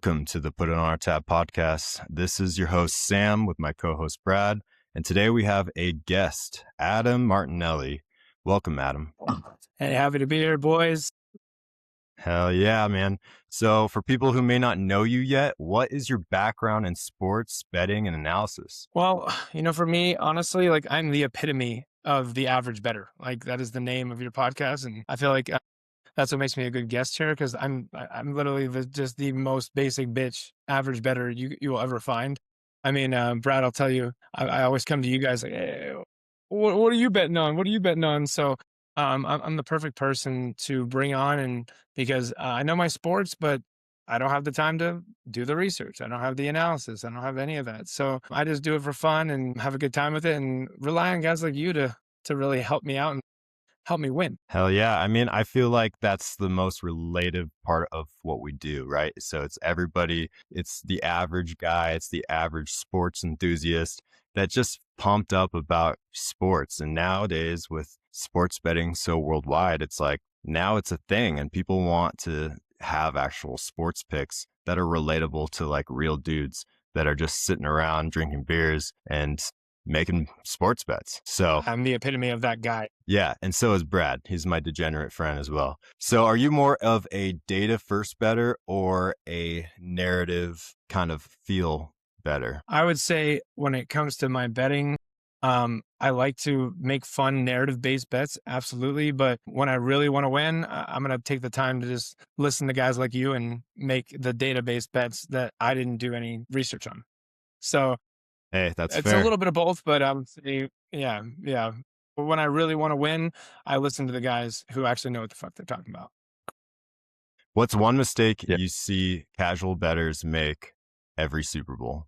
Welcome to the Put It On Our Tab podcast. This is your host, Sam, with my co-host, Brad. And today we have a guest, Adam Martinelli. Welcome, Adam. Hey, happy to be here, boys. Hell yeah, man. So for people who may not know you yet, what is your background in sports, betting, and analysis? Well, for me, honestly, I'm the epitome of the average bettor. That is the name of your podcast. And I feel like that's what makes me a good guest here, because I'm literally just the most basic bitch average bettor you will ever find. I mean, Brad, I'll tell you, I always come to you guys like, hey, what are you betting on? What are you betting on? So I'm the perfect person to bring on, and because I know my sports, but I don't have the time to do the research. I don't have the analysis. I don't have any of that. So I just do it for fun and have a good time with it, and rely on guys like you to really help me out and help me win. Hell yeah. I mean, I feel like that's the most relative part of what we do, right? So it's everybody, it's the average guy, it's the average sports enthusiast that just pumped up about sports. And nowadays with sports betting so worldwide, it's like now it's a thing and people want to have actual sports picks that are relatable to like real dudes that are just sitting around drinking beers and making sports bets. So I'm the epitome of that guy. yeah. And so is Brad. He's my degenerate friend as well. So are you more of a data first bettor or a narrative kind of feel bettor? I would say when it comes to my betting, I like to make fun narrative based bets. Absolutely. But when I really want to win, I'm going to take the time to just listen to guys like you and make the database bets that I didn't do any research on. So Hey, that's it's fair. a little bit of both, but yeah. But when I really want to win, I listen to the guys who actually know what the fuck they're talking about. What's one mistake you see casual bettors make every Super Bowl?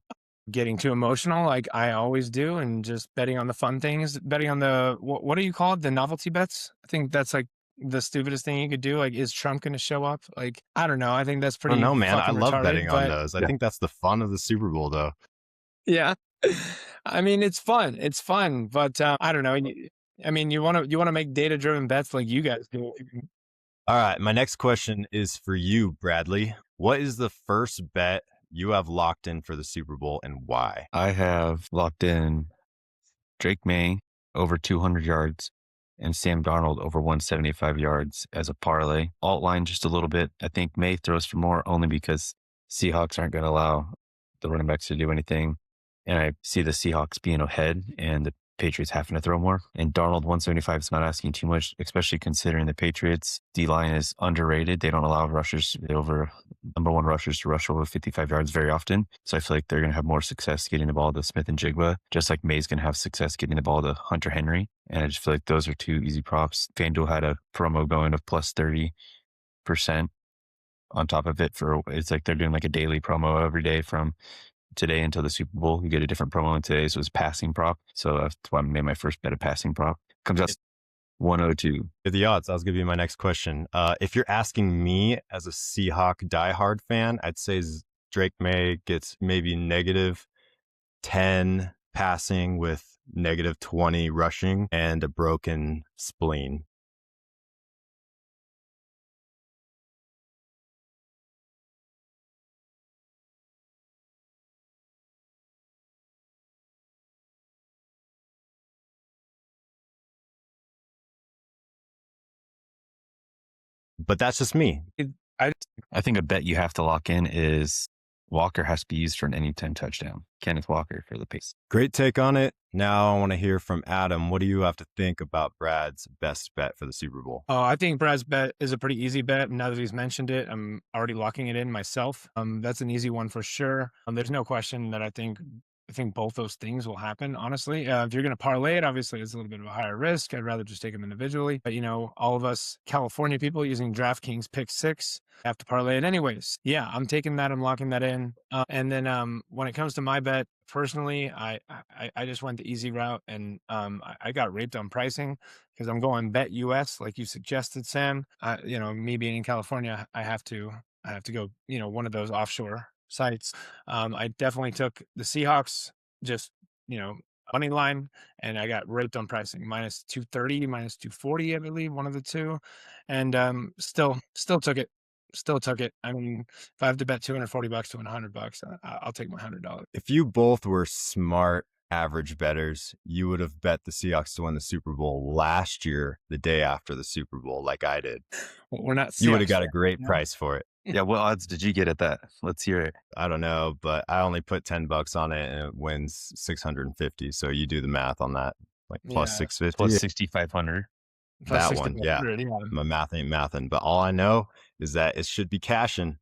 Getting too emotional, like I always do, and just betting on the fun things, betting on the, what do you call it? The novelty bets. I think that's like the stupidest thing you could do. Like, is Trump going to show up? Like, I don't know. I think that's I don't pretty know, man. I fucking love retarded, betting on but those. I think that's the fun of the Super Bowl, though. yeah. I mean, it's fun. It's fun, but I don't know. I mean, you want to make data driven bets like you guys do. All right. My next question is for you, Bradley. What is the first bet you have locked in for the Super Bowl and why? I have locked in Drake May over 200 yards and Sam Darnold over 175 yards as a parlay. Alt line just a little bit. I think May throws for more only because Seahawks aren't going to allow the running backs to do anything. And I see the Seahawks being ahead and the Patriots having to throw more. And Darnold 175 is not asking too much, especially considering the Patriots D-line is underrated. They don't allow rushers number one rushers to rush over 55 yards very often. So I feel like they're going to have more success getting the ball to Smith and Jigba, just like May's going to have success getting the ball to Hunter Henry. And I just feel like those are two easy props. FanDuel had a promo going of plus 30% on top of it it's like they're doing like a daily promo every day from today until the Super Bowl. You get a different promo, and today's was passing prop. So that's why I made my first bet a passing prop. Comes out 102. The odds. I was going to be my next question. If you're asking me as a Seahawk diehard fan, I'd say Drake May gets maybe -10 passing with -20 rushing and a broken spleen. But that's just me. I think a bet you have to lock in is Walker has to be used for an anytime touchdown. Kenneth Walker for the Pace. Great take on it. Now I want to hear from Adam. What do you have to think about Brad's best bet for the Super Bowl? Oh, I think Brad's bet is a pretty easy bet. Now that he's mentioned it, I'm already locking it in myself. That's an easy one for sure. There's no question that I think both those things will happen, honestly. If you're going to parlay it, obviously it's a little bit of a higher risk. I'd rather just take them individually. But, all of us California people using DraftKings Pick 6 have to parlay it anyways. Yeah, I'm taking that. I'm locking that in. And then when it comes to my bet, personally, I just went the easy route, and I got raped on pricing because I'm going bet US like you suggested, Sam. Me being in California, I have to go, one of those offshore sites. I definitely took the Seahawks, just, money line, and I got raped on pricing, -230, -240, I believe, one of the two. And still took it. Still took it. I mean, if I have to bet $240 to win $100, I'll take my $100. If you both were smart average bettors, you would have bet the Seahawks to win the Super Bowl last year, the day after the Super Bowl, like I did. Well, we're not. You would have Seahawks got a fans, great you know? price for it. Yeah, what odds did you get at that? Let's hear it. I don't know, but I only put $10 on it and it wins 650. So you do the math on that, like plus Yeah. 650. Plus 6,500. Plus That one, yeah. 6,500, yeah. My math ain't mathin', but all I know is that it should be cashing.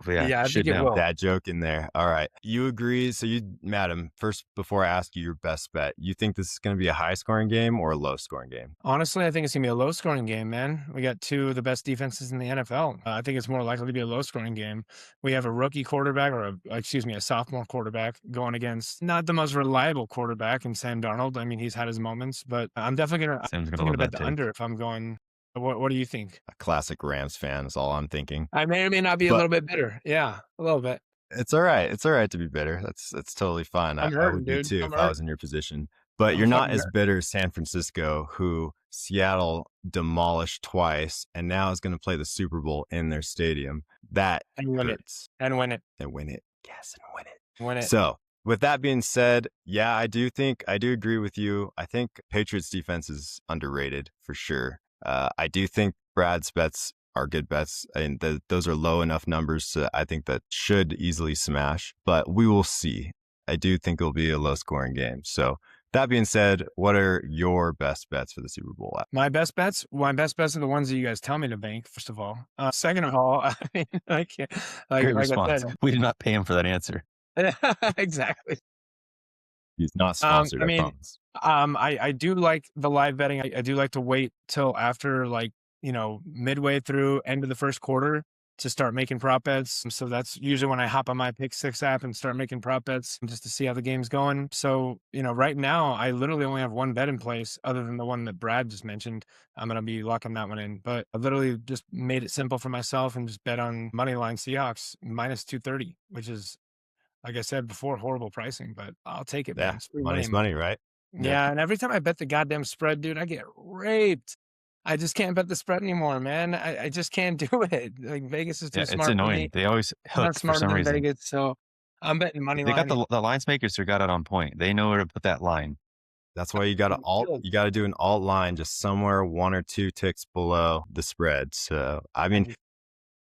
Yeah, Yeah, I should think it know. will. That joke in there. All right. You agree. So you, Madam, first, before I ask you your best bet, you think this is going to be a high scoring game or a low scoring game? Honestly, I think it's going to be a low scoring game, man. We got two of the best defenses in the NFL. I think it's more likely to be a low scoring game. We have a rookie quarterback or a sophomore quarterback going against not the most reliable quarterback in Sam Darnold. I mean, he's had his moments, but I'm definitely Sam's going gonna to love bet that the take. under if I'm going. What do you think? A classic Rams fan is all I'm thinking. I may or may not be a But- little bit bitter. Yeah, a little bit. It's all right. It's all right to be bitter. That's totally fine. I'm I hurting, would be dude. too I'm if I was in your position. But I'm you're not fucking as bitter as San Francisco, who Seattle demolished twice and now is going to play the Super Bowl in their stadium. That And win it. hurts. And win it. And win it. Yes, and win it. Win it. So, with that being said, yeah, I do agree with you. I think Patriots defense is underrated for sure. I do think Brad's bets are good bets, and those are low enough numbers to, I think, that should easily smash, but we will see. I do think it'll be a low scoring game. So that being said, what are your best bets for the Super Bowl? My best bets are the ones that you guys tell me to bank, first of all. Second of all, I mean, I can't, Great like I response. said. We did not pay him for that answer. Exactly. He's not sponsored, I I mean, promise. I do like the live betting. I do like to wait till after, like, midway through end of the first quarter to start making prop bets. So that's usually when I hop on my Pick Six app and start making prop bets just to see how the game's going. So, right now I literally only have one bet in place other than the one that Brad just mentioned. I'm going to be locking that one in, but I literally just made it simple for myself and just bet on moneyline Seahawks minus 230, which is, like I said before, horrible pricing, but I'll take it, man. Yeah, It's free money's money. money, right? Yeah, and every time I bet the goddamn spread, dude, I get raped. I just can't bet the spread anymore, man. I just can't do it. Like, Vegas is too Yeah, smart it's for annoying. me. They always I'm not hook for smarter some than reason. Vegas, so I'm betting money They got line. the lines makers who got it on point. They know where to put that line. That's why you got to do an alt line just somewhere 1 or 2 ticks below the spread. So, I mean,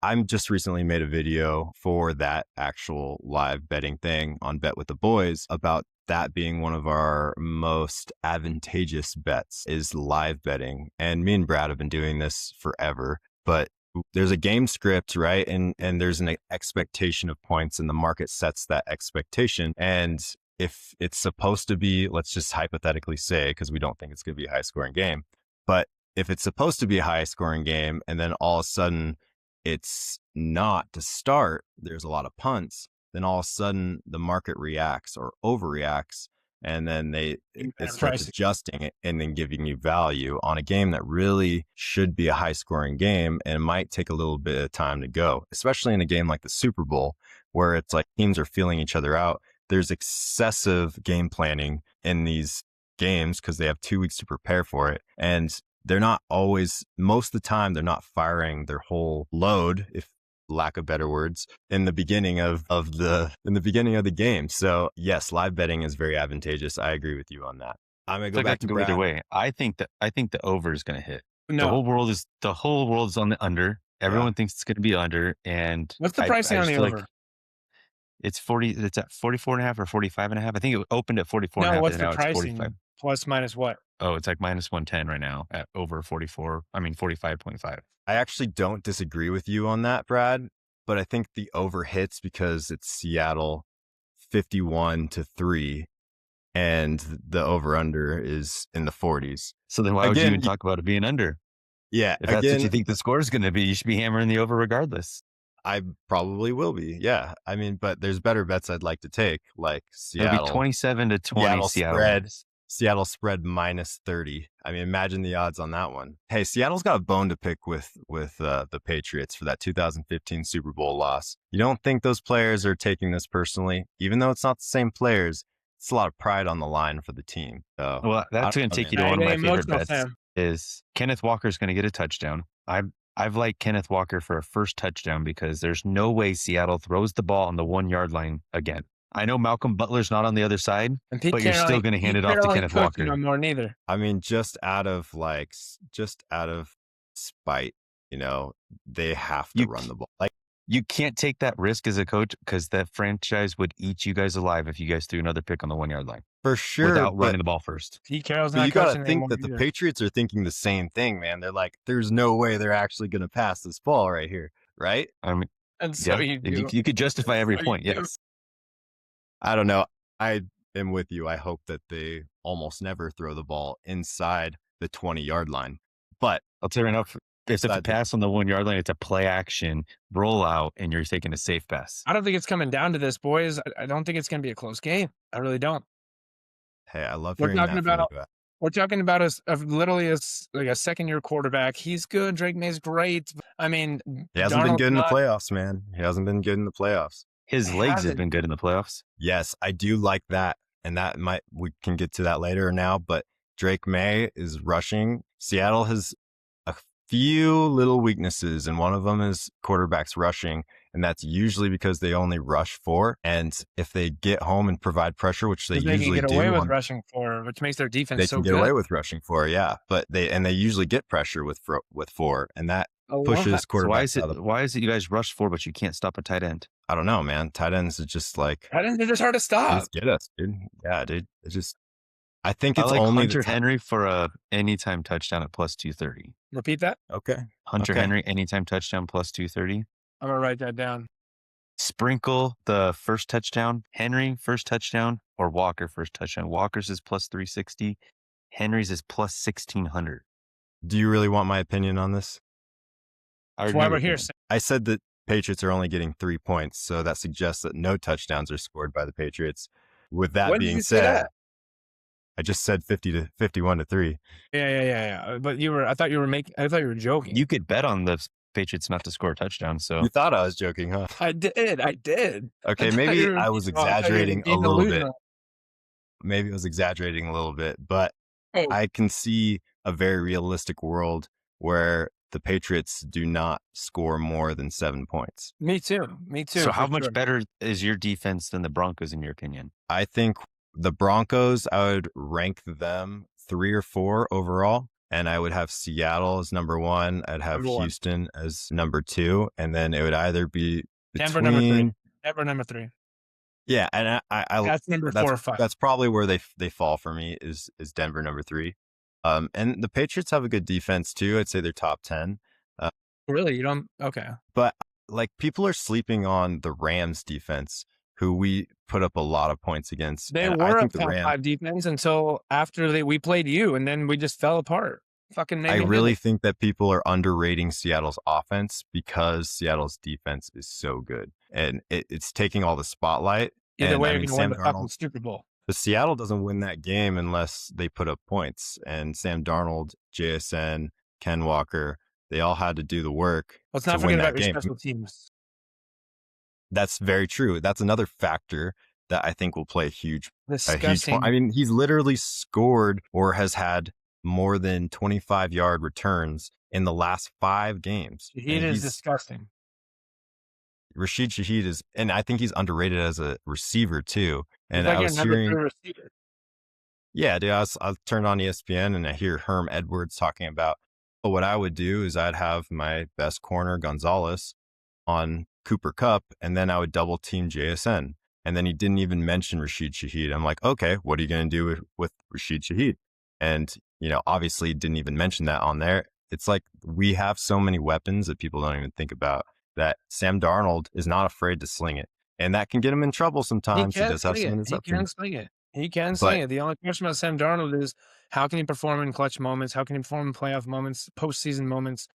I'm just recently made a video for that actual live betting thing on Bet with the Boys about that being one of our most advantageous bets is live betting. And me and Brad have been doing this forever, but there's a game script, right? And there's an expectation of points and the market sets that expectation. And if it's supposed to be, let's just hypothetically say, because we don't think it's going to be a high scoring game, but if it's supposed to be a high scoring game and then all of a sudden it's not to start, there's a lot of punts, then all of a sudden the market reacts or overreacts, and then it starts adjusting it and then giving you value on a game that really should be a high scoring game, and it might take a little bit of time to go, especially in a game like the Super Bowl where it's like teams are feeling each other out. There's excessive game planning in these games because they have 2 weeks to prepare for it, and they're not always, most of the time, they're not firing their whole load, if lack of better words, in the beginning of the game. So yes, live betting is very advantageous. I agree with you on that. I'm gonna go back to Brad. Either way. I think the over is going to hit. No. The whole world is on the under. Everyone thinks it's going to be under. And what's the pricing on the over? It's 40. It's at 44.5 or 45.5. I think it opened at 44.5. No, what's the now pricing? It's 45. Plus minus what? Oh, it's like minus 110 right now at over 45.5. I actually don't disagree with you on that, Brad, but I think the over hits because it's Seattle 51-3 and the over under is in the 40s. So then why would you even talk about it being under? Yeah. If that's what you think the score is going to be, you should be hammering the over regardless. I probably will be. Yeah. I mean, but there's better bets I'd like to take, like Seattle. It'll be 27-20 Seattle spread minus 30. I mean, imagine the odds on that one. Hey, Seattle's got a bone to pick with the Patriots for that 2015 Super Bowl loss. You don't think those players are taking this personally, even though it's not the same players. It's a lot of pride on the line for the team. So, well, that's going to take you to one of my favorite bets. Fan. Is Kenneth Walker's going to get a touchdown. I've liked Kenneth Walker for a first touchdown because there's no way Seattle throws the ball on the 1 yard line again. I know Malcolm Butler's not on the other side, And Pete but you're Carroll still ain't- going to hand Pete it off to Carroll ain't Kenneth coaching Walker. no more neither. I mean, just out of spite, they have to run the ball. Like, You can't take that risk as a coach because that franchise would eat you guys alive if you guys threw another pick on the 1 yard line for sure, without but running the ball first. Pete Carroll's But not you got coaching to think anymore that the either. Patriots are thinking the same thing, man. They're like, there's no way they're actually going to pass this ball right here, right? I mean, And so yeah, you do. you could justify every So you point. do. Yes. I don't know. I am with you. I hope that they almost never throw the ball inside the 20-yard line. But I'll tell you right now, if a Besides- pass on the 1 yard line, it's a play action rollout, and you're taking a safe pass. I don't think it's coming down to this, boys. I don't think it's going to be a close game. I really don't. hey, I love We're hearing talking that from about you. We're talking about literally like a second-year quarterback. He's good. Drake May's great. I mean, He hasn't been Darnold's good in the not- playoffs, man. He hasn't been good in the playoffs. His He legs have hasn't. been good in the playoffs. Yes, I do like that. And we can get to that later now, but Drake May is rushing. Seattle has a few little weaknesses, and one of them is quarterbacks rushing. And that's usually because they only rush 4. And if they get home and provide pressure, which they 'cause they can usually get do, away with rushing for, which makes their defense they so can get good. away with rushing 4, yeah. But they usually get pressure with 4, and that A lot. pushes So quarterbacks why is it you guys rush 4, but you can't stop a tight end? I don't know, man. Tight ends is just like, They're just hard to they stop. just get us, dude. Yeah, dude. It's just, I think I it's like only Hunter Henry for a anytime touchdown at plus 230. Repeat that. Okay. Hunter Okay. Henry anytime touchdown plus 230. I'm gonna write that down. Sprinkle the first touchdown, Henry first touchdown, or Walker first touchdown. Walker's is plus 360. Henry's is plus 1600. Do you really want my opinion on this? I That's already why know we're your here. opinion. I said that Patriots are only getting 3 points, so that suggests that no touchdowns are scored by the Patriots. With that When did being you say said, that? I just said 51-3. Yeah. But I thought you were joking. You could bet on the Patriots not to score a touchdown. So You thought I was joking, huh? I did. Okay, thought maybe you were I was being- I thought you were exaggerating a being little bit. delusional. Maybe I was exaggerating a little bit, but Oh, I can see a very realistic world where the Patriots do not score more than 7 points. me too. so how for much sure. better is your defense than the Broncos in your opinion? I think the Broncos, I would rank them 3 or 4 overall. And I would have Seattle as number 1. I'd have Number 1. Houston as number 2. And then it would either be Denver number 3. between. Denver number 3. Yeah. And I That's number 4 or 5. that's probably where they fall for me is Denver number 3. And the Patriots have a good defense too. I'd say they're top 10. Really? You don't? Okay. But like people are sleeping on the Rams defense, who we put up a lot of points against. They And I were a think the top Rams. 5 defense until after we played you, and then we just fell apart. Fucking I maybe really think that people are underrating Seattle's offense because Seattle's defense is so good, and it's taking all the spotlight. either And way I you're mean, gonna win Sam the fucking Darnold, Super Bowl. but Seattle doesn't win that game unless they put up points. And Sam Darnold, JSN, Ken Walker, they all had to do the work Let's to not win forget that about your game. special teams. That's very true. That's another factor that I think will play a huge Disgusting. I mean, he's literally scored or has had more than 25-yard returns in the last 5 games. He And is disgusting. Rashid Shaheed is, and I think he's underrated as a receiver too. He's And like I your was number hearing, 3 receiver. yeah, dude, I turned on ESPN and I hear Herm Edwards talking about, oh, what I would do is I'd have my best corner Gonzalez on Cooper Kupp, and then I would double team JSN. And then he didn't even mention Rashid Shaheed. I'm like, okay, what are you going to do with Rashid Shaheed? And, obviously didn't even mention that on there. It's like we have so many weapons that people don't even think about, that Sam Darnold is not afraid to sling it. And that can get him in trouble sometimes. He does have some interceptions. He can sling it. The only question about Sam Darnold is how can he perform in clutch moments? How can he perform in playoff moments, postseason moments?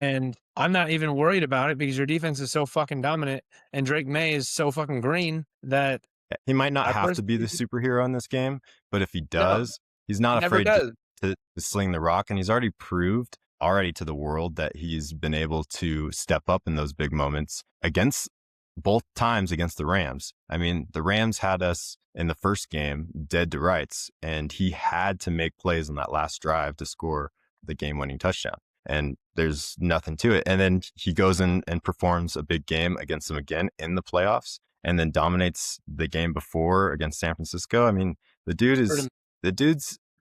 And I'm not even worried about it because your defense is so fucking dominant and Drake May is so fucking green that He might not I have to be the superhero in this game, but if he does, he's not never afraid does. to sling the rock. And he's already proved to the world that he's been able to step up in those big moments against both times against the Rams. I mean, the Rams had us in the first game dead to rights, and he had to make plays on that last drive to score the game-winning touchdown. And there's nothing to it. And then he goes in and performs a big game against them again in the playoffs, and then dominates the game before against San Francisco. I mean, the dude's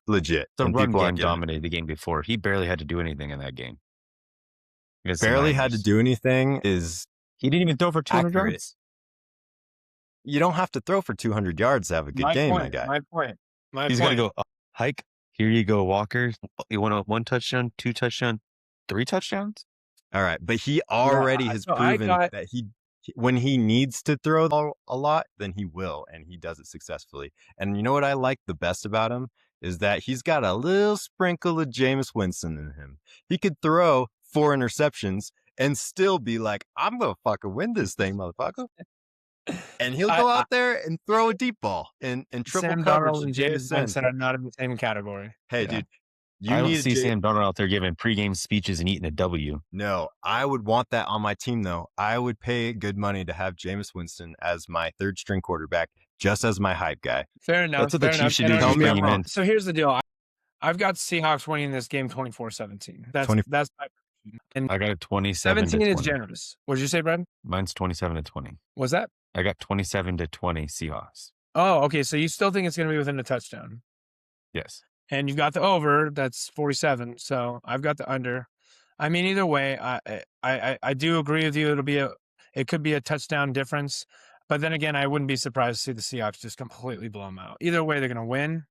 legit. The and run people game aren't getting it. dominated the game before. He barely had to do anything in that game. against the Barely had to Niners. do anything is He didn't even throw for 200 accurate. yards. You don't have to throw for 200 yards to have a good game, my guy. My point. He's got to go hike. Here you go, Walker. You want 1 touchdown, 2 touchdowns, 3 touchdowns? All right, but he already has proven that when he needs to throw a lot, then he will, and he does it successfully. And you know what I like the best about him is that he's got a little sprinkle of Jameis Winston in him. He could throw 4 interceptions and still be like, I'm going to fucking win this thing, motherfucker. And he'll go out there and throw a deep ball and triple Sam coverage. Darnold and Jameis Winston are not in the same category. Hey, dude, you I need don't see Sam Darnold out there giving pregame speeches and eating a W. No, I would want that on my team, though. I would pay good money to have Jameis Winston as my 3rd string quarterback, just as my hype guy. Fair enough. That's what the Chiefs should do. Tell me I'm wrong. So here's the deal. I've got Seahawks winning this game 24-17. That's my prediction. And I got a 27 17 to is 20. generous. What did you say, Brad? Mine's 27 to 20. Was that? I got 27 to 20 Seahawks. Oh, okay. So you still think it's going to be within a touchdown? Yes. And you've got the over. That's 47. So I've got the under. I mean, either way, I do agree with you. It could be a touchdown difference. But then again, I wouldn't be surprised to see the Seahawks just completely blow them out. Either way, they're going to win.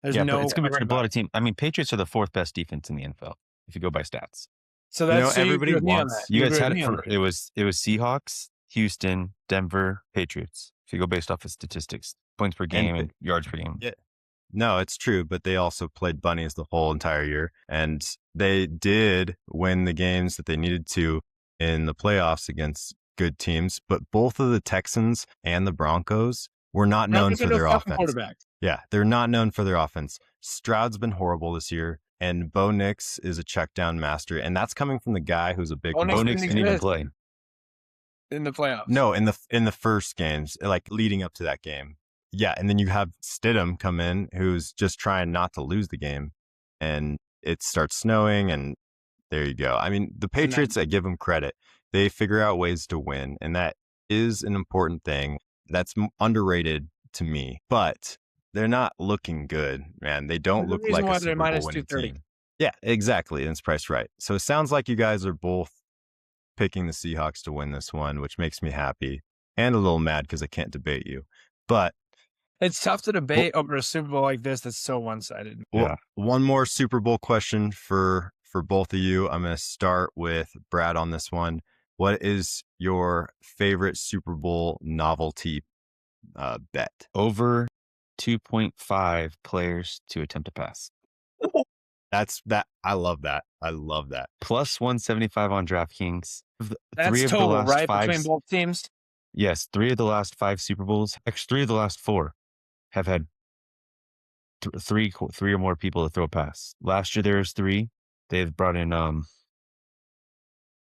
But it's going to be a blowout team. I mean, Patriots are the 4th best defense in the NFL if you go by stats. So that's everybody wants. You guys had it for it was Seahawks, Houston, Denver, Patriots. If you go based off of statistics, points per game and yards per game. Yeah. No, it's true, but they also played bunnies the whole entire year, and they did win the games that they needed to in the playoffs against good teams. But both of the Texans and the Broncos were not known for their offense. Yeah, they're not known for their offense. Stroud's been horrible this year, and Bo Nix is a check down master, and that's coming from the guy who's a big. Bo Nix didn't even play in the playoffs. No, in the first games, like leading up to that game. Yeah, and then you have Stidham come in, who's just trying not to lose the game, and it starts snowing, and there you go. I mean, the Patriots, I give them credit. They figure out ways to win, and that is an important thing. That's underrated to me, but they're not looking good, man. They don't look like a Super Bowl winning team. Yeah, exactly, and it's priced right. So it sounds like you guys are both picking the Seahawks to win this one, which makes me happy and a little mad because I can't debate you. But it's tough to debate over a Super Bowl like this that's so one-sided. Well, one more Super Bowl question for both of you. I'm going to start with Brad on this one. What is your favorite Super Bowl novelty bet? Over 2.5 players to attempt a pass. I love that. I love that. Plus 175 on DraftKings. That's total, right? Between both teams? Yes. 3 of the last 5 Super Bowls, actually 3 of the last 4 have had 3 or more people to throw a pass. Last year there was 3. They've brought in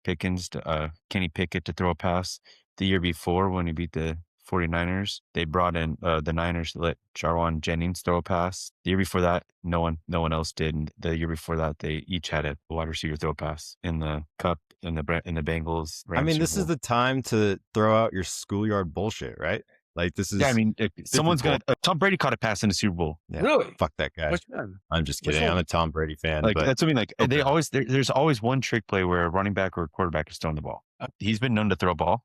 Kenny Pickett to throw a pass. The year before, when he beat the 49ers, they brought in the Niners to let Jarwan Jennings throw a pass. The year before that, no one else did. And the year before that, they each had a wide receiver throw a pass in the Cup in the Bengals. I mean, this is the time to throw out your schoolyard bullshit, right? Like this is. Yeah, I mean, someone's gonna. Tom Brady caught a pass in the Super Bowl. Yeah, really? Fuck that guy. Which one? I'm just kidding. I'm a Tom Brady fan. Like but that's what I mean. Like they always there's always one trick play where a running back or a quarterback is throwing the ball. He's been known to throw a ball.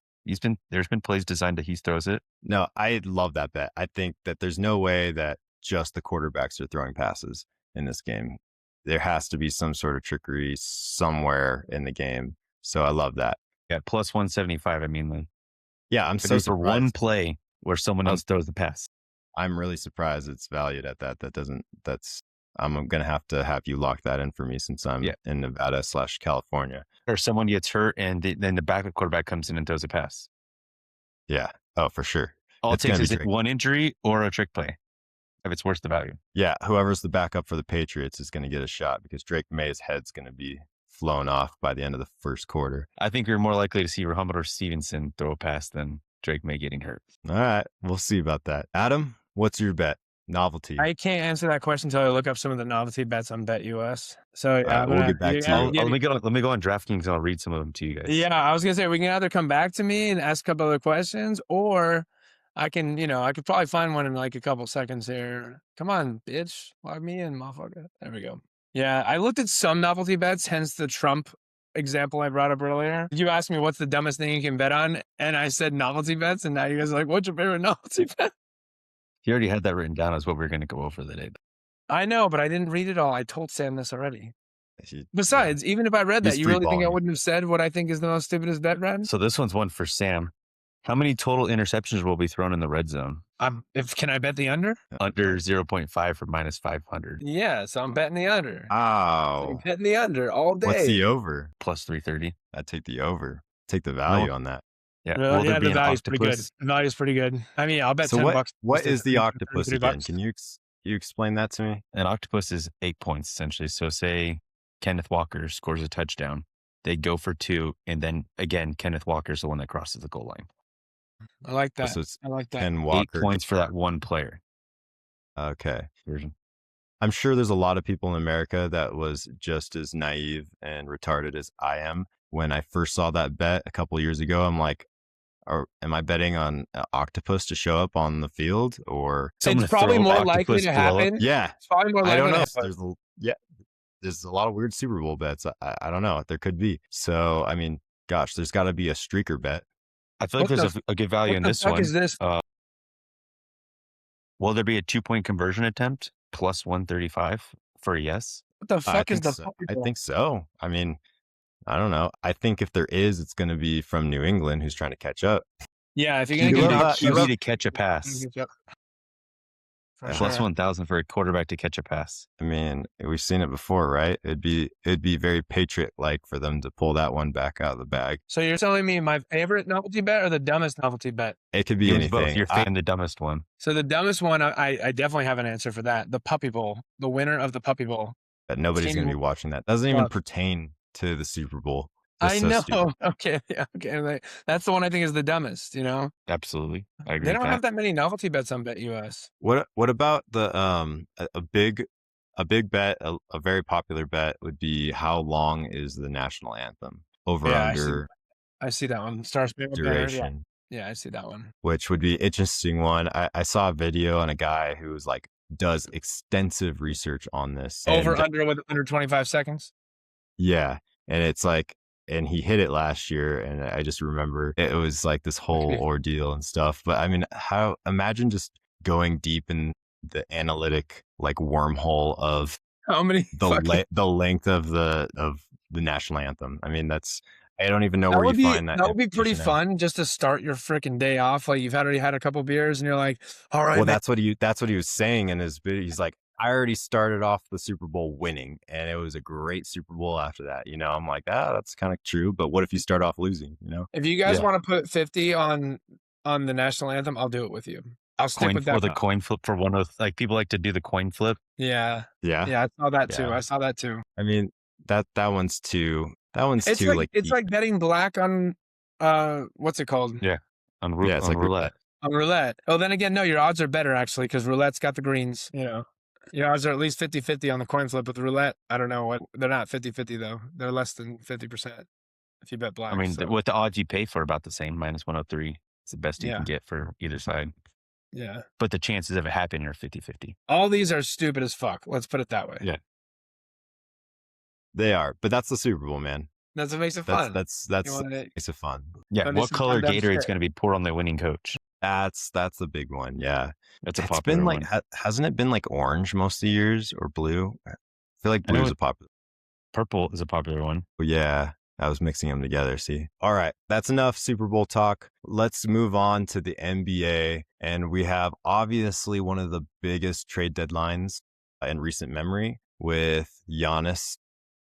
There's been plays designed that he throws it. No, I love that bet. I think that there's no way that just the quarterbacks are throwing passes in this game. There has to be some sort of trickery somewhere in the game. So I love that. Yeah, plus 175. I mean, like, yeah, I'm so for one play where someone else throws the pass. I'm really surprised it's valued at that. I'm going to have you lock that in for me since I'm in Nevada/California. Or someone gets hurt and then the backup quarterback comes in and throws a pass. Yeah. Oh, for sure. All it takes is one injury or a trick play if it's worth the value. Yeah. Whoever's the backup for the Patriots is going to get a shot because Drake May's head's going to be flown off by the end of the first quarter. I think you're more likely to see Rahammador Stevenson throw a pass than Drake May getting hurt. All right. We'll see about that. Adam, what's your bet? Novelty. I can't answer that question until I look up some of the novelty bets on BetUS. So yeah, We'll get back to you. Let me go on DraftKings and I'll read some of them to you guys. Yeah, I was gonna say we can either come back to me and ask a couple other questions, or I can, I could probably find one in like a couple seconds here. Come on, bitch, log me in, motherfucker. There we go. Yeah, I looked at some novelty bets, hence the Trump example I brought up earlier. You asked me what's the dumbest thing you can bet on, and I said novelty bets, and now you guys are like, what's your favorite novelty bet? You already had that written down as what we were going to go over today. I know, but I didn't read it all. I told Sam this already. Besides, even if I read that, He's you really think I free-balling. wouldn't have said what I think is the most stupidest bet, Brad? So this one's one for Sam. How many total interceptions will be thrown in the red zone? Can I bet the under? Under 0.5 for minus 500. Yeah, so I'm betting the under. Oh, I'm betting the under all day. what's the over? Plus 330. I'd take the over. Take the value on that. Yeah. Well, Will there be the an value's pretty good. octopus? The value's pretty good. I mean, I'll bet So $10. what is the $33 octopus again? bucks. Can you explain that to me? An octopus is 8 points, essentially. So say Kenneth Walker scores a touchdown. They go for 2, and then again, Kenneth Walker's the one that crosses the goal line. I like that. So it's I like that. 10 Walker. 8 points for that one player. Okay. Version. I'm sure there's a lot of people in America that was just as naive and retarded as I am. When I first saw that bet a couple years ago, I'm like, am I betting on an octopus to show up on the field, or It's probably more likely to happen. Yeah, It's probably more I likely don't know. to happen. There's a lot of weird Super Bowl bets. I don't know. There could be. So I mean, gosh, there's got to be a streaker bet. I feel like What there's a good value in this one. What the fuck is this? Will there be a 2-point conversion attempt plus 135 for a yes? What the fuck is the So. I think so. I mean, I don't know. I think if there is, it's going to be from New England, who's trying to catch up. Yeah, if you're You gonna get love an that- QB to catch a pass. For Plus sure. 1,000 for a quarterback to catch a pass. I mean, we've seen it before, right? It'd be very Patriot-like for them to pull that one back out of the bag. So you're telling me my favorite novelty bet or the dumbest novelty bet? It could be Give us both. anything. You're saying the dumbest one. So the dumbest one, I definitely have an answer for that. The Puppy Bowl, the winner of the Puppy Bowl. But nobody's Team- going to be watching that. Doesn't even Fuck. pertain to the Super Bowl. I Just so know. stupid. Okay, yeah, okay. That's the one I think is the dumbest. Absolutely. I agree They with don't that. have that many novelty bets on BetUS. What about the a big bet, a very popular bet would be how long is the national anthem? Over Yeah, under I see that one. Star Spangled Banner. duration. Yeah, I see that one. Which would be interesting one. I saw a video on a guy who's like does extensive research on this. Over and, under 25 seconds. yeah, and it's like, and he hit it last year, and I just remember it was like this whole ordeal and stuff. But I mean, imagine just going deep in the analytic like wormhole of How many? the length of the national anthem. I mean, I don't even know That where would you be find that. that would be pretty information at. fun just to start your freaking day off. Like you've already had a couple beers and you're like, all right, Well, man. that's what he was saying in his video. He's like, I already started off the Super Bowl winning, and it was a great Super Bowl after that. I'm like, that's kind of true. But what if you start off losing? If you guys Yeah. want to put 50 on the national anthem, I'll do it with you. I'll stick with that. The coin flip for one of, like, people like to do the coin flip. Yeah. Yeah. Yeah, I saw that too. Yeah. I saw that too. I mean, that one's too. That one's It's too like it's deep. like betting black on what's it called? Yeah. On it's like roulette. On roulette. Oh, then again, no, your odds are better actually because roulette's got the greens. Your odds are at least 50-50 on the coin flip. With roulette, I don't know what they're not 50-50 though. They're less than 50% if you bet black. I mean, so, with the odds you pay for about the same, minus 103. It's the best you Yeah. can get for either side. yeah. But the chances of it happening are 50-50. All these are stupid as fuck. Let's put it that way. Yeah. They are, but that's the Super Bowl, man. That's what makes it fun. That's You wanted it- makes it fun. Yeah. Don't do What some color dumb Gatorade's shit. going to be poured on the winning coach? That's the big one. Yeah. That's a It's popular been like, one. hasn't it been like orange most of the years, or blue? I feel like I know blue is a popular. Purple is a popular one. But yeah, I was mixing them together. See, all right, that's enough Super Bowl talk. Let's move on to the NBA, and we have obviously one of the biggest trade deadlines in recent memory with Giannis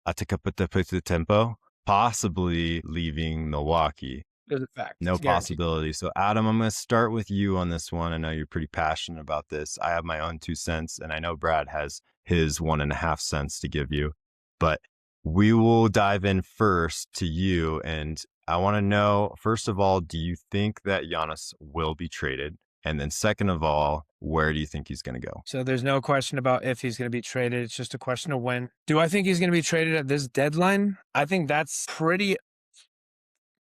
Antetokounmpo possibly leaving Milwaukee. There's a fact. No It's guaranteed. possibility. So, Adam, I'm going to start with you on this one. I know you're pretty passionate about this. I have my own 2 cents, and I know Brad has his 1.5 cents to give you. But we will dive in first to you. And I want to know, first of all, do you think that Giannis will be traded? And then second of all, where do you think he's going to go? So there's no question about if he's going to be traded. It's just a question of when. Do I think he's going to be traded at this deadline? I think that's pretty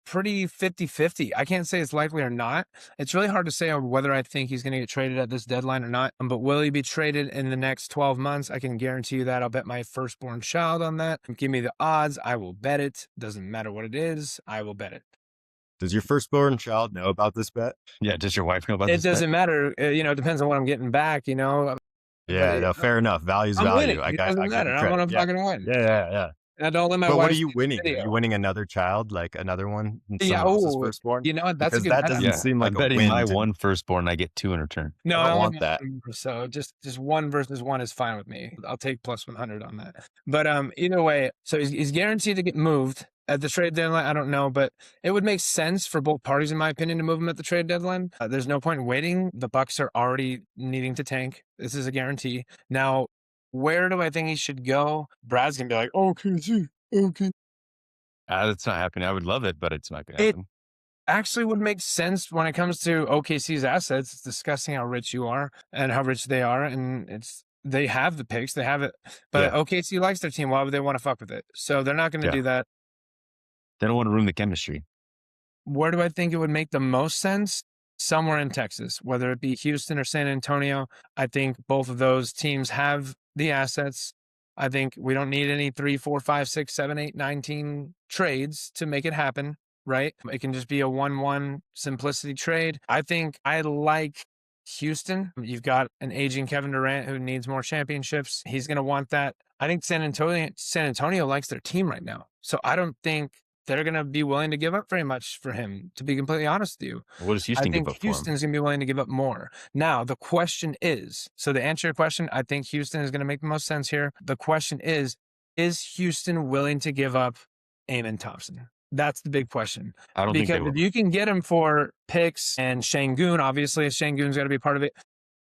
50-50. I can't say it's likely or not. It's really hard to say whether I think he's going to get traded at this deadline or not. But will he be traded in the next 12 months? I can guarantee you that. I'll bet my firstborn child on that. Give me the odds. I will bet it. Doesn't matter what it is. I will bet it. Does your firstborn child know about this bet? Yeah. Does your wife know about It this bet? doesn't matter. It depends on what I'm getting back, Yeah, no, fair enough. Value's I'm value. winning. It doesn't matter. I want to fucking win. Yeah. I don't let my But wife what are you see the winning? Are video. you winning another child, like another one? Yeah, Someone else's firstborn? You know what? That's a Because good that bet. doesn't seem like I'm a betting win my to- one firstborn, I get 2 in return. No, I don't I want that. So just one versus one is fine with me. I'll take plus 100 on that. But either way, so he's guaranteed to get moved at the trade deadline. I don't know, but it would make sense for both parties, in my opinion, to move him at the trade deadline. There's no point in waiting. The Bucks are already needing to tank. This is a guarantee. Now, where do I think he should go? Brad's gonna be like, okay. It's not happening. I would love it, but it's not going to It- happen. Actually would make sense when it comes to OKC's assets. It's discussing how rich you are and how rich they are, and they have the picks, they have it, but Yeah. OKC likes their team. Why would they want to fuck with it? So they're not going to Yeah. do that. They don't want to ruin the chemistry. Where do I think it would make the most sense? Somewhere in Texas, whether it be Houston or San Antonio. I think both of those teams have the assets. I think we don't need any 3, 4, 5, 6, 7, 8, 19 trades to make it happen. Right? It can just be a 1-1 simplicity trade. I think I like Houston. You've got an aging Kevin Durant who needs more championships. He's going to want that. I think San Antonio likes their team right now. So I don't think they're going to be willing to give up very much for him, to be completely honest with you. What does I Houston give think up for him? Houston's going to be willing to give up more. Now, the question is, so to answer your question, I think Houston is going to make the most sense here. The question is Houston willing to give up Amen Thompson? That's the big question. I don't think they Because will. if you can get him for picks and Şengün, obviously Şengün's got to be part of it,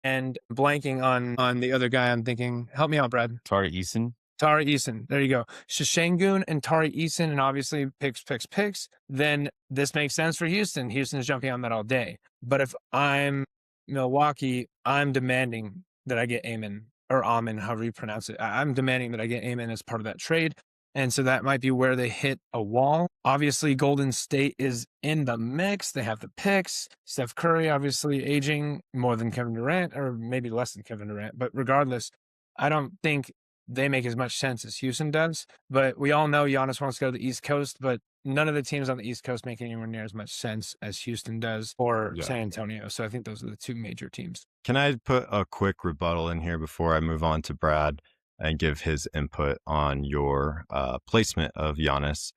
and blanking on the other guy, I'm thinking, help me out, Brad. Tari Eason. Tari Eason. There you go. So Şengün and Tari Eason, and obviously picks. Then this makes sense for Houston. Houston's jumping on that all day. But if I'm Milwaukee, I'm demanding that I get Amen or Amen, however you pronounce it. I'm demanding that I get Amen as part of that trade. And so that might be where they hit a wall. Obviously, Golden State is in the mix. They have the picks. Steph Curry, obviously aging more than Kevin Durant, or maybe less than Kevin Durant. But regardless, I don't think they make as much sense as Houston does. But we all know Giannis wants to go to the East Coast, but none of the teams on the East Coast make anywhere near as much sense as Houston does or San Antonio. So I think those are the two major teams. Can I put a quick rebuttal in here before I move on to Brad and give his input on your placement of Giannis?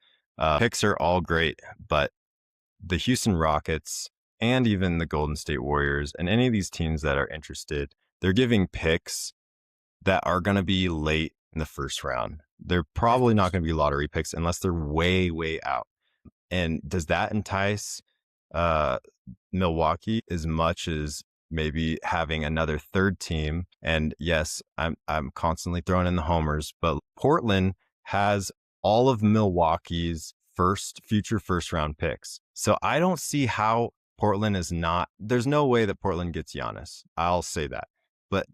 Picks are all great, but the Houston Rockets and even the Golden State Warriors and any of these teams that are interested, they're giving picks that are going to be late in the first round. They're probably not going to be lottery picks unless they're way, way out. And does that entice Milwaukee as much as maybe having another third team? And yes, I'm constantly throwing in the homers, but Portland has all of Milwaukee's future first round picks. So I don't see how Portland is not, there's no way that Portland gets Giannis. I'll say that. But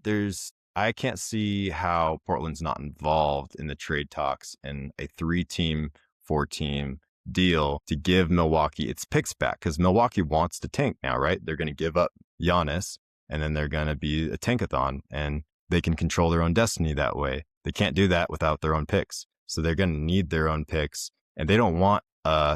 I can't see how Portland's not involved in the trade talks and a 3-team, 4-team deal to give Milwaukee its picks back, because Milwaukee wants to tank now, right? They're going to give up Giannis and then they're going to be a tankathon and they can control their own destiny that way. They can't do that without their own picks. So they're going to need their own picks, and they don't want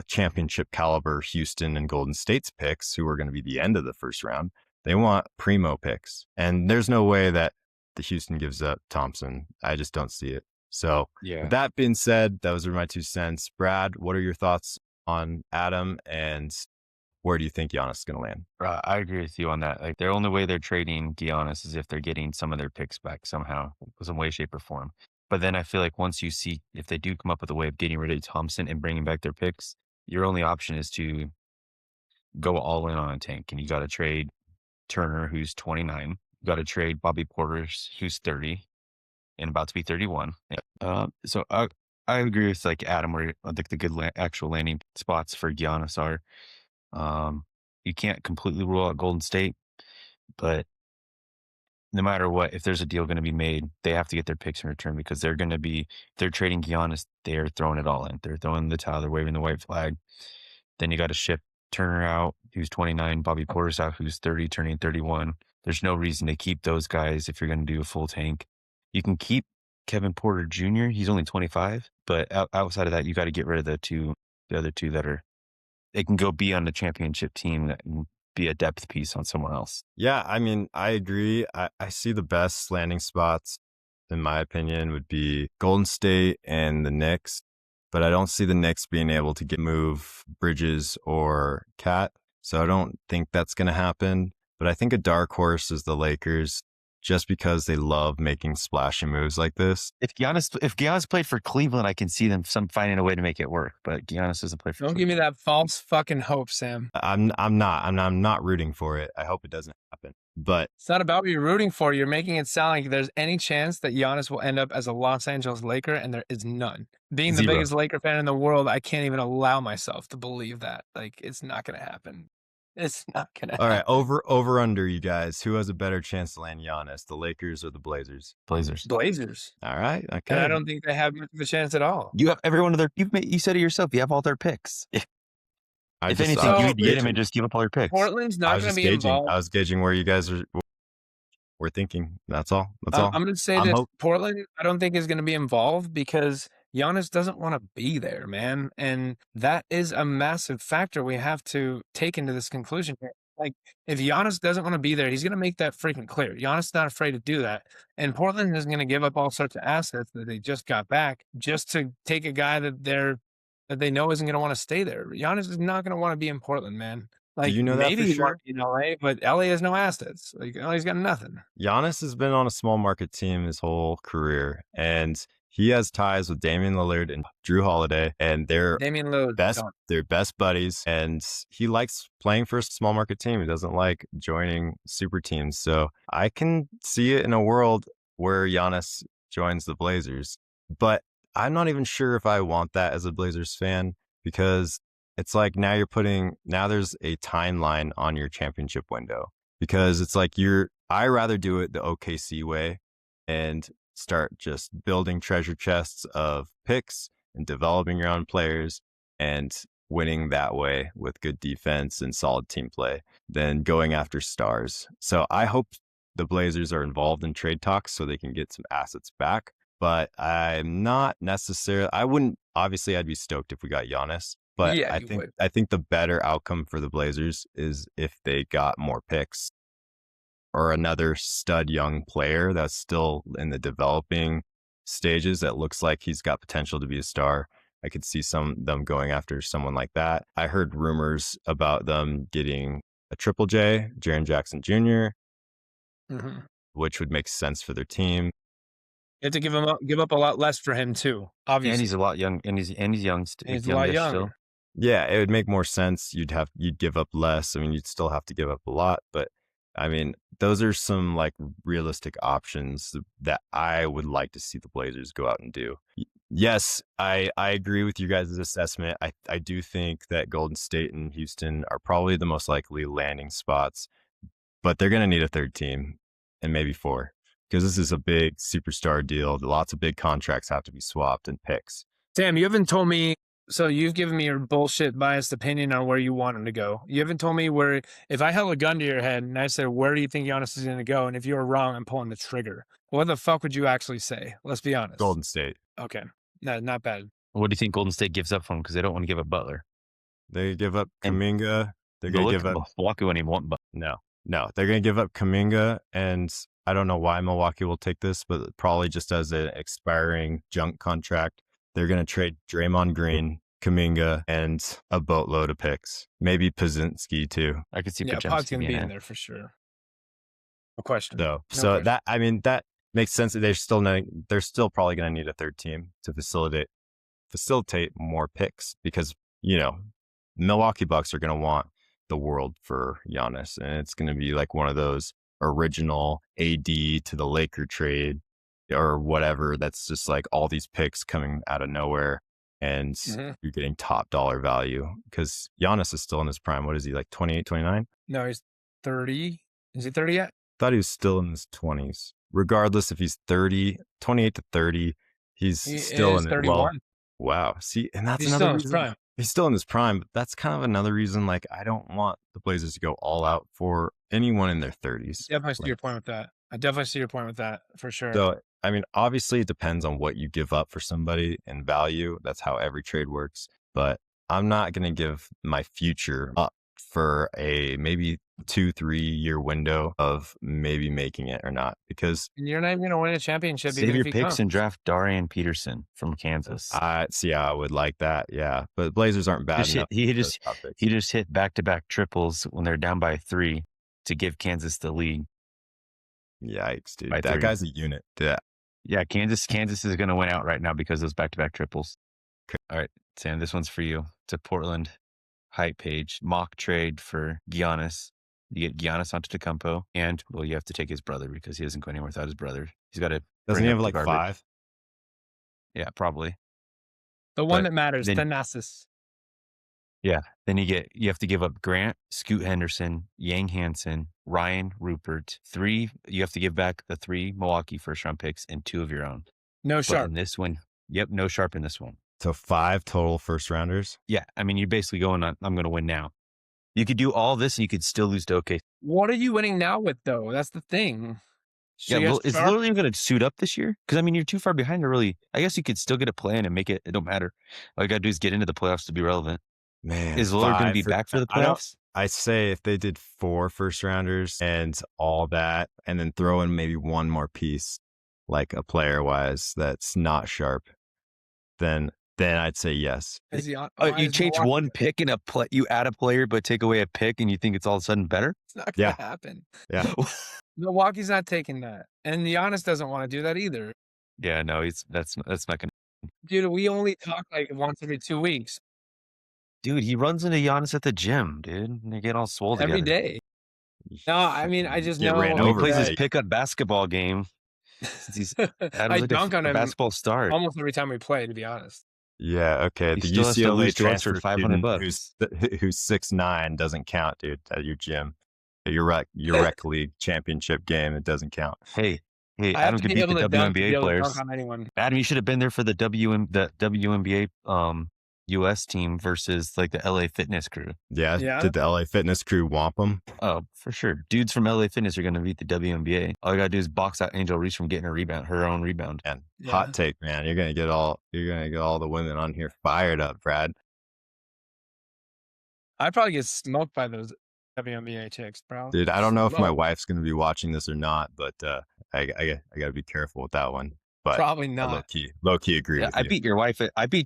championship caliber Houston and Golden State's picks, who are going to be the end of the first round. They want primo picks, and there's no way that the Houston gives up Thompson. I just don't see it. So with that being said, those are my 2 cents. Brad, what are your thoughts on Adam, and where do you think Giannis is going to land? I agree with you on that. Like, the only way they're trading Giannis is if they're getting some of their picks back somehow, some way, shape, or form. But then I feel like once you see, if they do come up with a way of getting rid of Thompson and bringing back their picks, your only option is to go all in on a tank. And you got to trade Turner, who's 29. You got to trade Bobby Porter, who's 30 and about to be 31. So I agree with like Adam, where I think the good actual landing spots for Giannis are, you can't completely rule out Golden State. But no matter what, if there's a deal going to be made, they have to get their picks in return because they're going to be, if they're trading Giannis, they're throwing it all in. They're throwing the towel, they're waving the white flag. Then you got to ship Turner out, who's 29, Bobby Portis out, who's 30, turning 31. There's no reason to keep those guys if you're going to do a full tank. You can keep Kevin Porter Jr., he's only 25, but outside of that, you got to get rid of the other two that are, they can go be on the championship team and be a depth piece on someone else. Yeah, I mean, I agree. I see the best landing spots, in my opinion, would be Golden State and the Knicks, but I don't see the Knicks being able to move Bridges or Cat, so I don't think that's going to happen. But I think a dark horse is the Lakers, just because they love making splashy moves like this. If Giannis played for Cleveland, I can see them finding a way to make it work. But Giannis doesn't play for Don't Cleveland. give me that false fucking hope, Sam. I'm not rooting for it. I hope it doesn't happen. But It's not about what you're rooting for. You're making it sound like there's any chance that Giannis will end up as a Los Angeles Laker, and there is none. Being the Zero. biggest Laker fan in the world, I can't even allow myself to believe that. Like, it's not going to happen. It's not going to happen. all right, over under, you guys. Who has a better chance to land Giannis, the Lakers or the Blazers? Blazers. All right, okay. And I don't think they have much of a chance at all. You have every one of their. You said it yourself. You have all their picks. If anything, you would get him and just give up all your picks. Portland's not going to be involved. I was gauging where you guys were thinking. That's all. I'm going to say that Portland, I don't think is going to be involved because Giannis doesn't want to be there, man. And that is a massive factor we have to take into this conclusion here. Like, if Giannis doesn't want to be there, he's going to make that freaking clear. Giannis is not afraid to do that. And Portland is going to give up all sorts of assets that they just got back just to take a guy that they know isn't going to want to stay there. Giannis is not going to want to be in Portland, man. Like, you know that maybe for sure? in LA, but LA has no assets. Like, LA's got nothing. Giannis has been on a small market team his whole career, and he has ties with Damian Lillard and Drew Holiday, and they're best buddies. And he likes playing for a small market team. He doesn't like joining super teams. So I can see it in a world where Giannis joins the Blazers, but I'm not even sure if I want that as a Blazers fan, because it's like now there's a timeline on your championship window, because it's like I rather do it the OKC way and start just building treasure chests of picks and developing your own players and winning that way with good defense and solid team play than going after stars. So I hope the Blazers are involved in trade talks so they can get some assets back, but I'm not necessarily, obviously I'd be stoked if we got Giannis. But yeah, I think the better outcome for the Blazers is if they got more picks or another stud young player that's still in the developing stages that looks like he's got potential to be a star. I could see them going after someone like that. I heard rumors about them getting a Triple J, Jaren Jackson Jr., which would make sense for their team. You have to give up a lot less for him too, obviously. And he's a lot young, and he's young. He's a lot younger. Still. Yeah, it would make more sense. You'd give up less. I mean, you'd still have to give up a lot, but I mean, those are some like realistic options that I would like to see the Blazers go out and do. Yes, I agree with you guys' assessment. I do think that Golden State and Houston are probably the most likely landing spots, but they're going to need a third team and maybe four, because this is a big superstar deal. Lots of big contracts have to be swapped and picks. Sam, you haven't told me. So you've given me your bullshit biased opinion on where you want him to go. You haven't told me where, if I held a gun to your head and I said, where do you think Giannis is going to go? And if you were wrong, I'm pulling the trigger. What the fuck would you actually say? Let's be honest. Golden State. Okay. No, not bad. What do you think Golden State gives up from? Because they don't want to give up Butler. They give up Kuminga. They're going to give up. Milwaukee wouldn't even want Butler. No. They're going to give up Kuminga, and I don't know why Milwaukee will take this, but probably just as an expiring junk contract. They're going to trade Draymond Green, Kuminga, and a boatload of picks. Maybe Pazinski too. I could see Pod's going to be in there for sure. No question. So that makes sense. They're still probably going to need a third team to facilitate more picks, because Milwaukee Bucks are going to want the world for Giannis, and it's going to be like one of those original AD to the Laker trade or whatever. That's just like all these picks coming out of nowhere, and you're getting top dollar value, because Giannis is still in his prime. What is he, like 28, 29? No, he's 30. Is he 30 yet? Thought he was still in his 20s. Regardless if he's 30, 28 to 30, he's He still is in it. 31. Wow. See, and that's He's another still in his reason. prime. He's still in his prime, but that's kind of another reason. Like, I don't want the Blazers to go all out for anyone in their 30s. Definitely see your point with that. I definitely see your point with that for sure. So, I mean, obviously it depends on what you give up for somebody in value. That's how every trade works. But I'm not going to give my future up for a maybe 2-3 year window of maybe making it or not, because you're not even going to win a championship. Save your picks and draft Darian Peterson from Kansas. I would like that. Yeah. But Blazers aren't bad enough. He just hit back-to-back triples when they're down by 3 to give Kansas the lead. Yikes, dude. That guy's a unit. Yeah, Kansas is going to win out right now because of those back-to-back triples. Okay. All right, Sam, this one's for you. It's a Portland hype page. Mock trade for Giannis. You get Giannis onto Tecumpo, and, well, you have to take his brother because he doesn't go anywhere without his brother. He's got to... Doesn't he have like 5? Yeah, probably. The one that matters, Thanasis. Yeah. Then you have to give up Grant, Scoot Henderson, Yang Hansen, Ryan Rupert. 3, you have to give back the 3 Milwaukee first-round picks and 2 of your own. No Sharp. In this one, no Sharp in this one. So 5 total first-rounders? Yeah. I mean, you're basically going on, I'm going to win now. You could do all this and you could still lose to OKC. What are you winning now with, though? That's the thing. So yeah, well, is literally going to suit up this year? Because, I mean, you're too far behind to really... I guess you could still get a play in and make it... It don't matter. All you got to do is get into the playoffs to be relevant. Man, is Lillard going to be back for the playoffs? I say if they did 4 first-rounders and all that, and then throw in maybe one more piece, like a player-wise that's not Sharp, then I'd say yes. You change one pick and you add a player, but take away a pick, and you think it's all of a sudden better? It's not going to happen. Yeah. Milwaukee's not taking that, and Giannis doesn't want to do that either. Yeah, no, that's not going to. Dude, we only talk like once every 2 weeks. Dude, he runs into Giannis at the gym, dude. And they get all swole every together. day. No, I mean, I just know he plays his pickup basketball game. I dunk on him basketball star almost every time we play, to be honest. Yeah, okay. He the still has to UCLA lose to us transfer for $500 who's 6'9" doesn't count, dude, at your gym. Your rec league championship game, it doesn't count. Hey, Adam could beat the WNBA players. Adam, you should have been there for the WNBA US team versus like the LA Fitness crew. Yeah. Did the LA Fitness crew whomp them? Oh, for sure. Dudes from LA Fitness are going to beat the WNBA. All you got to do is box out Angel Reese from getting her own rebound. And hot take, man. You're going to get all the women on here fired up, Brad. I'd probably get smoked by those WNBA chicks, bro. Dude, I don't know if my wife's going to be watching this or not, but I got to be careful with that one. But probably not. Low key agree with you. I beat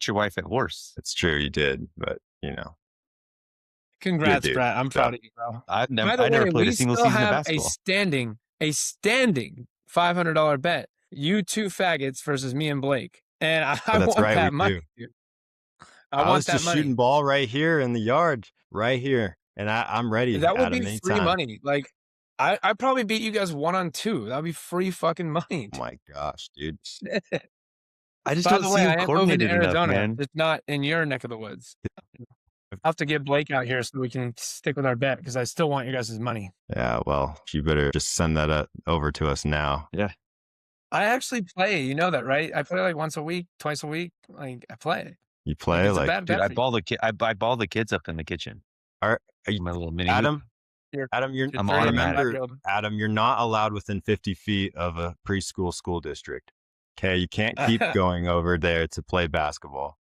your wife at horse. It's true, you did, but you know. Congrats, Brad. I'm proud of you, bro. I never played a single season of basketball. A standing $500 bet. You 2 faggots versus me and Blake, and I want that money. Dude. I was just shooting ball right here in the yard, right here, and I'm ready. That would be free money. Like. I probably beat you guys 1-on-2. That'd be free fucking money. Oh my gosh, dude. I just don't see you coordinated enough, man. It's not in your neck of the woods. I'll have to get Blake out here so we can stick with our bet because I still want you guys' money. Yeah, well, you better just send that over to us now. Yeah. I actually play. You know that, right? I play like once a week, twice a week. Like I play. You play dude, I ball the kids up in the kitchen. Are you my little mini Adam? Adam, you're not allowed within 50 feet of a preschool school district. Okay, you can't keep going over there to play basketball.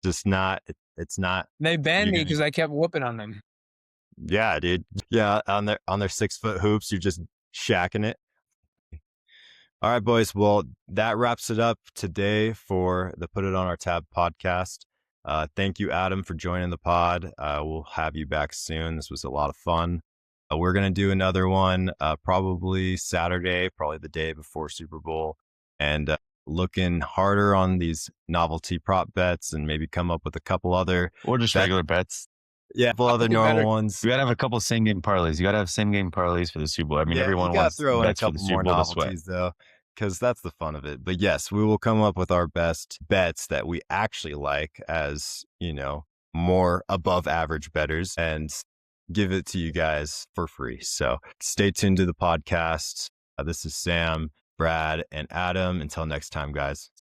Just not. It's not. They banned me because I kept whooping on them. Yeah, dude. Yeah, on their 6-foot hoops, you're just shacking it. All right, boys. Well, that wraps it up today for the Put It On Our Tab podcast. Thank you, Adam, for joining the pod. We'll have you back soon. This was a lot of fun. We're going to do another one probably Saturday, probably the day before Super Bowl, and looking harder on these novelty prop bets and maybe come up with a couple other. Or just regular bets. Yeah, a couple other normal ones. You got to have a couple same game parlays. You got to have same game parlays for the Super Bowl. I mean, everyone wants to throw in a couple more novelties, though, because that's the fun of it. But yes, we will come up with our best bets that we actually like as, more above average bettors. And give it to you guys for free. So stay tuned to the podcast. This is Sam, Brad, and Adam. Until next time, guys.